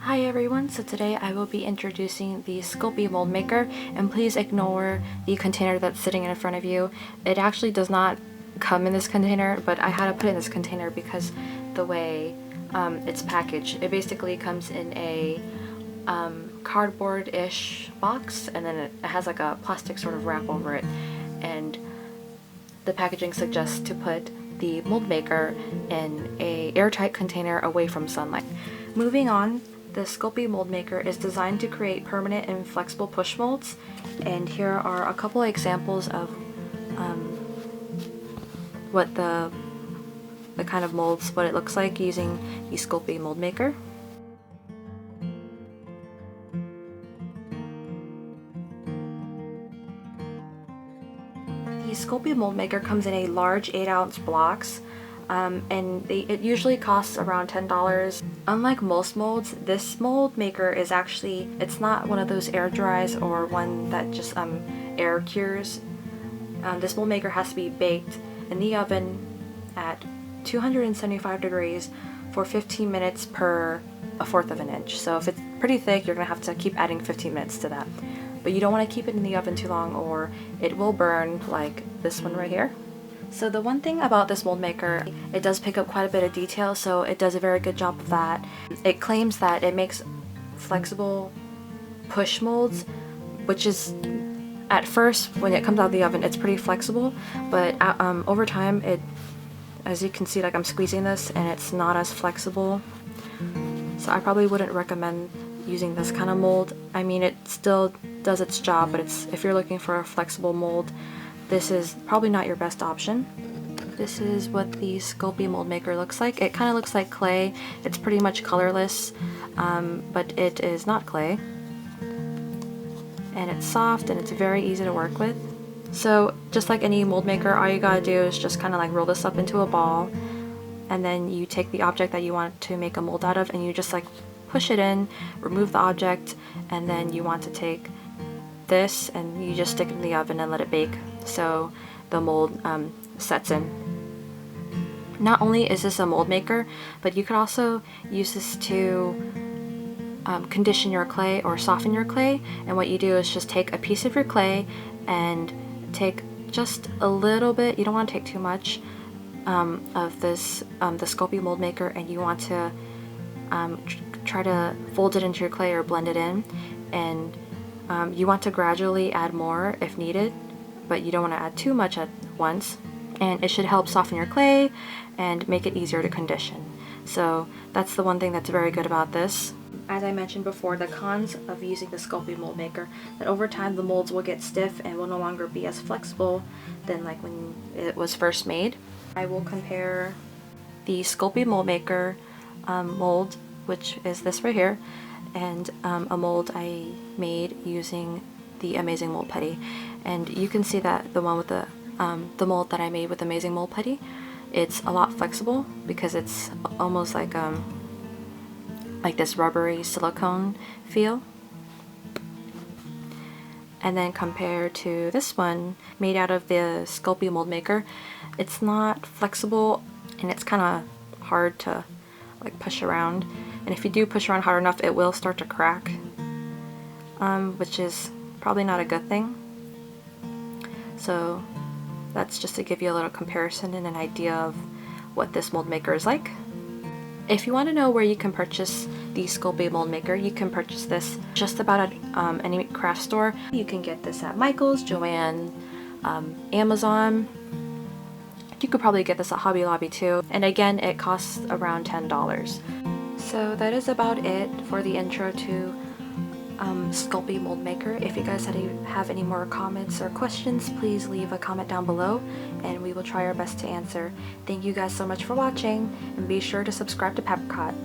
Hi everyone, so today I will be introducing the Sculpey mold maker, and please ignore the container that's sitting in front of you. It actually does not come in this container, but I had to put it in this container because the way it's packaged. It basically comes in a cardboard-ish box, and then it has like a plastic sort of wrap over it, and the packaging suggests to put the mold maker in a airtight container away from sunlight. Moving on, the Sculpey mold maker is designed to create permanent and flexible push molds, and here are a couple of examples of what the kind of molds, what it looks like using the Sculpey mold maker. The Sculpey mold maker comes in a large 8-ounce blocks. It usually costs around $10. Unlike most molds, this mold maker is actually, it's not one of those air dries or one that just air cures. This mold maker has to be baked in the oven at 275 degrees for 15 minutes per 1/4 of an inch. So if it's pretty thick, you're gonna have to keep adding 15 minutes to that. But you don't want to keep it in the oven too long or it will burn, like this one right here. So the one thing about this mold maker, it does pick up quite a bit of detail, so it does a very good job of that. It claims that it makes flexible push molds, which is, at first when it comes out of the oven, it's pretty flexible, but over time, as you can see, like I'm squeezing this and it's not as flexible. So I probably wouldn't recommend using this kind of mold. I mean, it still does its job, but if you're looking for a flexible mold, this is probably not your best option. This is what the Sculpey mold maker looks like. It kind of looks like clay. It's pretty much colorless, but it is not clay. And it's soft and it's very easy to work with. So just like any mold maker, all you gotta do is just kind of like roll this up into a ball, and then you take the object that you want to make a mold out of and you just like push it in, remove the object, and then you want to take this and you just stick it in the oven and let it bake so the mold sets in. Not only is this a mold maker, but you could also use this to condition your clay or soften your clay. And what you do is just take a piece of your clay and take just a little bit, you don't want to take too much of this, the Sculpey mold maker, and you want to try to fold it into your clay or blend it in, and you want to gradually add more if needed, but you don't want to add too much at once, and it should help soften your clay and make it easier to condition. So that's the one thing that's very good about this. As I mentioned before, the cons of using the Sculpey mold maker, that over time the molds will get stiff and will no longer be as flexible than like when it was first made. I will compare the Sculpey mold maker mold, which is this right here, and a mold I made using the Amazing Mold Putty. And you can see that the one with the mold that I made with Amazing Mold Putty, it's a lot flexible because it's almost like this rubbery silicone feel. And then compared to this one made out of the Sculpey mold maker, it's not flexible and it's kind of hard to like push around. And if you do push around hard enough, it will start to crack, which is probably not a good thing. So that's just to give you a little comparison and an idea of what this mold maker is like. If you want to know where you can purchase the Sculpey mold maker, you can purchase this just about at any craft store. You can get this at Michael's, Joann, Amazon. You could probably get this at Hobby Lobby too. And again, it costs around $10. So that is about it for the intro to Sculpey mold maker. If you guys have any more comments or questions, please leave a comment down below and we will try our best to answer. Thank you guys so much for watching, and be sure to subscribe to Papricotte.